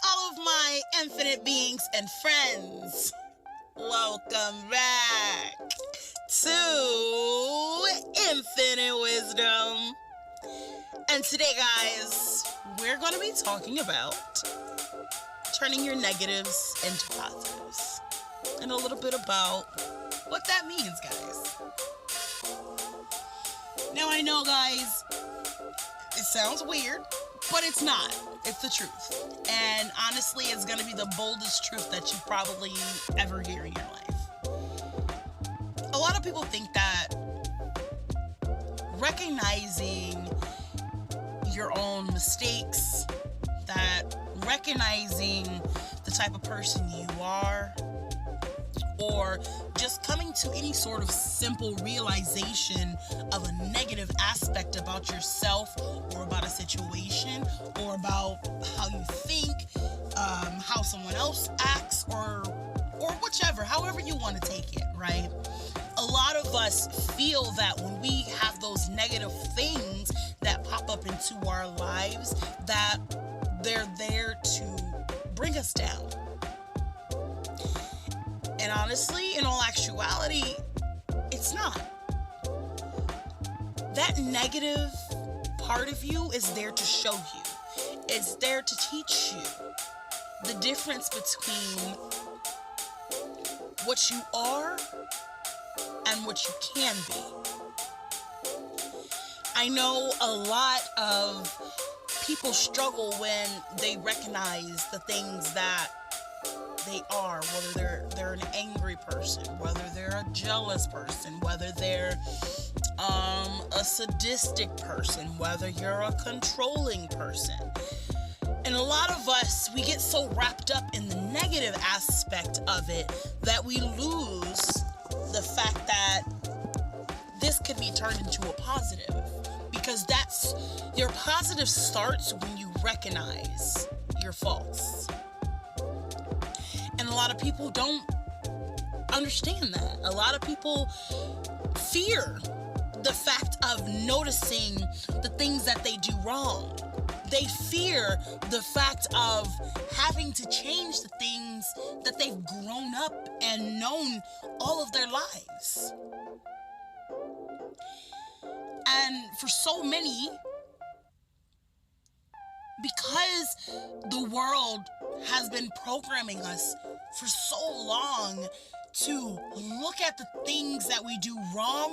all of my infinite beings and friends. Welcome back to Infinite Wisdom. And today, guys, we're going to be talking about turning your negatives into positives. And a little bit about what that means, guys. Now, I know, guys, it sounds weird, but it's not. It's the truth. And honestly, it's going to be the boldest truth that you probably ever hear in your life. A lot of people think that recognizing your own mistakes, that recognizing the type of person you are, or just coming to any sort of simple realization of a negative aspect about yourself or about a situation or about how you think, how someone else acts, or whichever, however you want to take it, right? A lot of us feel that when we have those negative things that pop up into our lives, that they're there to bring us down. And honestly, in all actuality, it's not. That negative part of you is there to show you. It's there to teach you the difference between what you are and what you can be. I know a lot of people struggle when they recognize the things that they are, whether they're an angry person, whether they're a jealous person, whether they're a sadistic person, whether you're a controlling person. And a lot of us, we get so wrapped up in the negative aspect of it that we lose the fact that this could be turned into a positive, because that's your positive starts when you recognize your faults. And a lot of people don't understand that. A lot of people fear the fact of noticing the things that they do wrong. They fear the fact of having to change the things that they've grown up and known all of their lives. And for so many, because the world has been programming us for so long to look at the things that we do wrong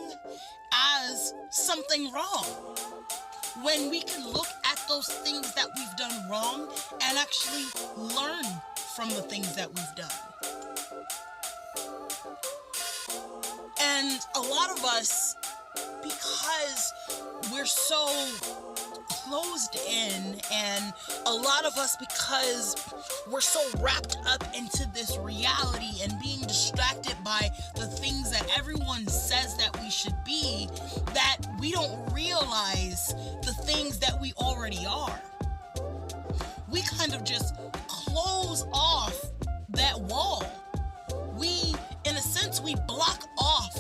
as something wrong, when we can look at those things that we've done wrong and actually learn from the things that we've done. And a lot of us, because we're so closed in, and a lot of us, because we're so wrapped up into this reality and being distracted by the things that everyone says that we should be, that we don't realize the things that we already are. We kind of just close off that wall. We, in a sense, we block off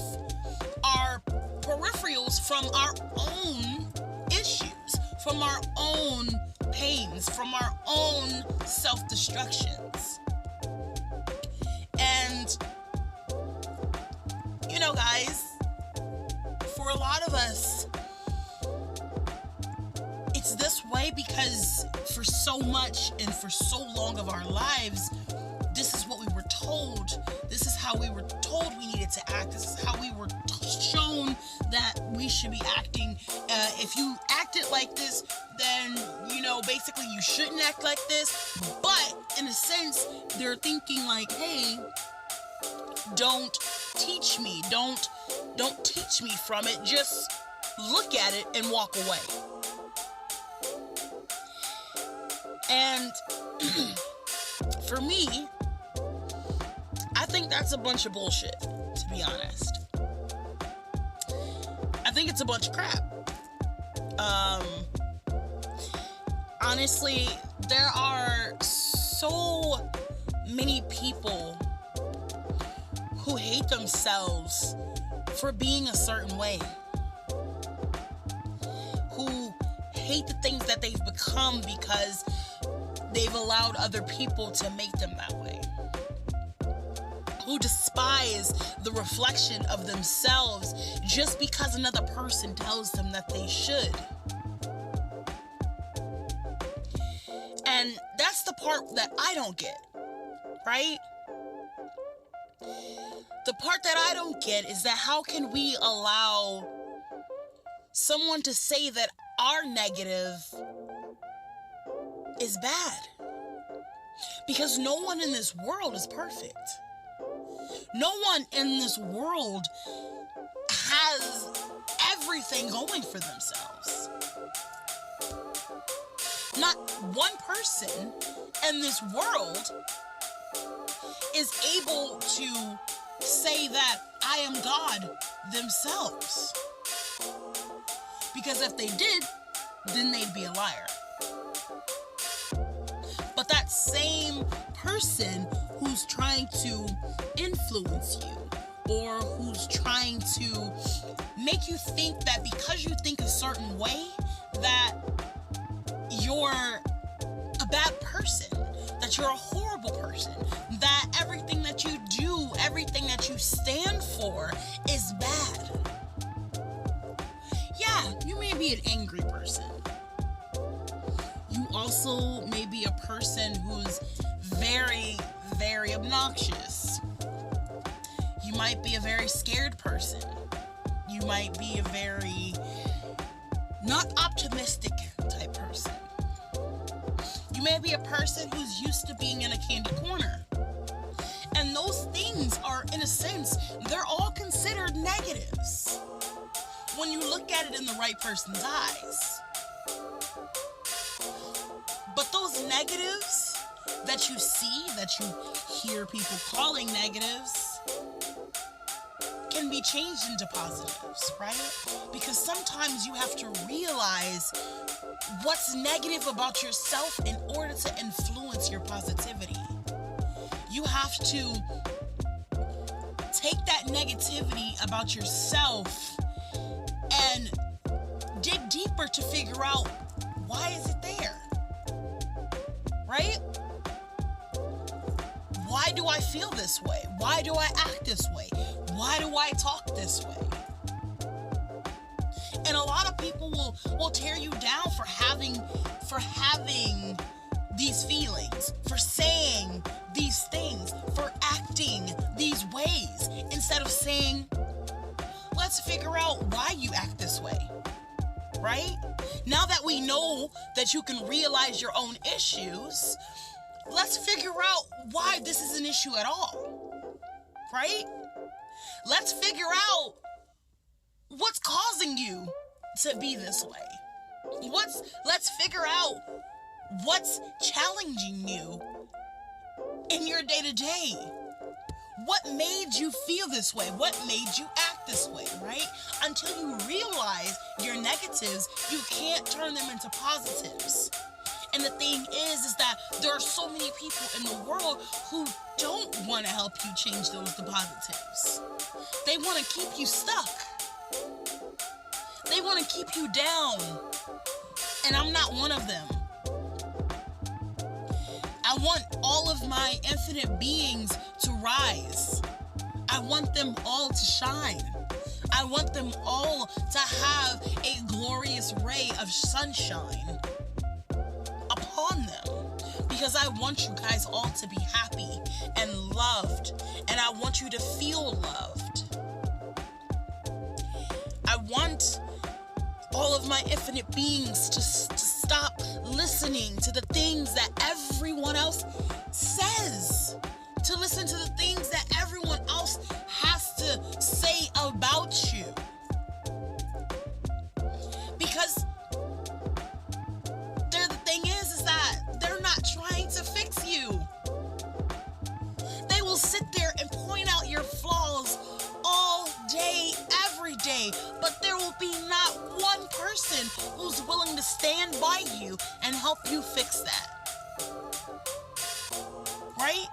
our peripherals from our own issues, from our own pains, from our own self-destructions. And, you know, guys, for a lot of us, it's this way because for so much and for so long of our lives, this is what we were told. This is how we were told we needed to act. This is how we were shown that we should be acting. If you acted like this, then, you know, basically you shouldn't act like this. But in a sense, they're thinking like, hey, don't teach me. Don't teach me from it. Just look at it and walk away. And for me, I think that's a bunch of bullshit, to be honest. I think it's a bunch of crap. Honestly, there are so many people who hate themselves for being a certain way, who hate the things that they've become because they've allowed other people to make them that way, who despise the reflection of themselves just because another person tells them that they should. And that's the part that I don't get, right? The part that I don't get is that how can we allow someone to say that our negative is bad? Because no one in this world is perfect. No one in this world has everything going for themselves. Not one person in this world is able to say that I am God themselves. Because if they did, then they'd be a liar. But that same person who's trying to influence you, or who's trying to make you think that because you think a certain way, that you're a bad person, that you're a horrible person, that everything that you do, everything that you stand for is bad. Yeah, you may be an angry person. You also may be a person who's very, very obnoxious. You might be a very scared person. You might be a very not optimistic type person. You may be a person who's used to being in a candy corner. And those things are, in a sense, they're all considered negatives when you look at it in the right person's eyes. But those negatives that you see, that you hear people calling negatives, can be changed into positives, right? Because sometimes you have to realize what's negative about yourself in order to influence your positivity. You have to take that negativity about yourself and dig deeper to figure out, why is it there? Right? Why do I feel this way? Why do I act this way? Why do I talk this way? And a lot of people will tear you down for having these feelings, for saying these things, for acting these ways, instead of saying, let's figure out why you act this way, right? Now that we know that you can realize your own issues, let's figure out why this is an issue at all, right? Let's figure out what's causing you to be this way. Let's figure out what's challenging you in your day-to-day. What made you feel this way? What made you act this way, right? Until you realize your negatives, you can't turn them into positives. And the thing is that there are so many people in the world who don't want to help you change those to positives. They want to keep you stuck. They want to keep you down. And I'm not one of them. I want all of my infinite beings to rise. I want them all to shine. I want them all to have a glorious ray of sunshine upon them. Because I want you guys all to be happy and loved. And I want you to feel loved. I want all of my infinite beings to stop listening to the things that everyone else says, to listen to the things that everyone else has to say about you. Because the thing is that they're not trying to fix you. They will sit there and point out your flaws all day, every day, but there will be not one person who's willing to stand by you and help you fix that. Right?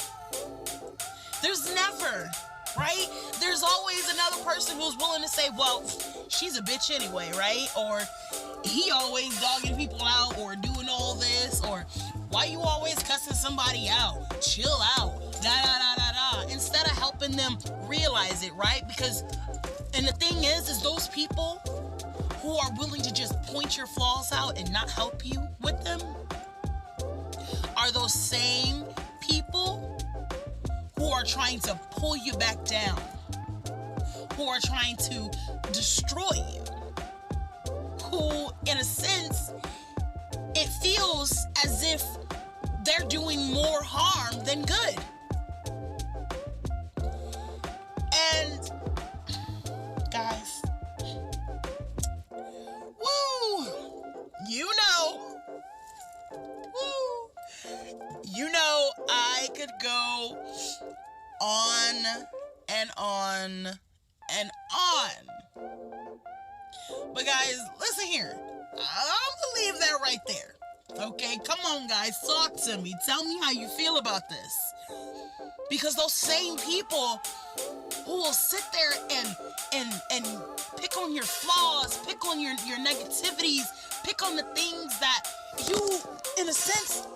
There's never, right? There's always another person who's willing to say, well, she's a bitch anyway, right? Or he always dogging people out or doing all this, or Why you always cussing somebody out? Chill out. Da da da da da. Instead of helping them realize it, right? Because, and the thing is those people who are willing to just point your flaws out and not help you with them are those same people who are trying to pull you back down, who are trying to destroy you, who, in a sense, it feels as if they're doing more harm than good. And, guys, woo, you know, I could go on and on and on. But guys, listen here. I'm gonna leave that right there. Okay, come on guys, talk to me. Tell me how you feel about this. Because those same people who will sit there and pick on your flaws, pick on your negativities, pick on the things that you, in a sense,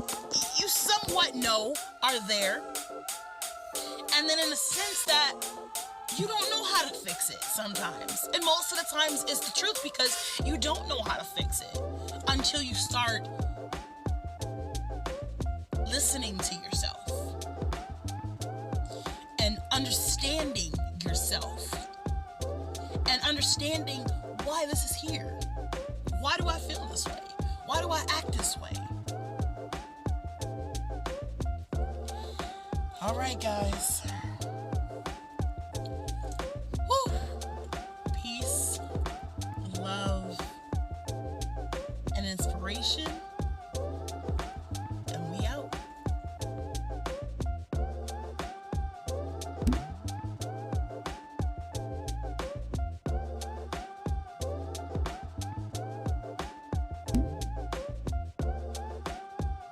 you somewhat know are there. And then in a sense that you don't know how to fix it sometimes. And most of the times it's the truth, because you don't know how to fix it until you start listening to yourself and understanding yourself and understanding why this is here. Why do I feel this way? Why do I act this way? All right, guys.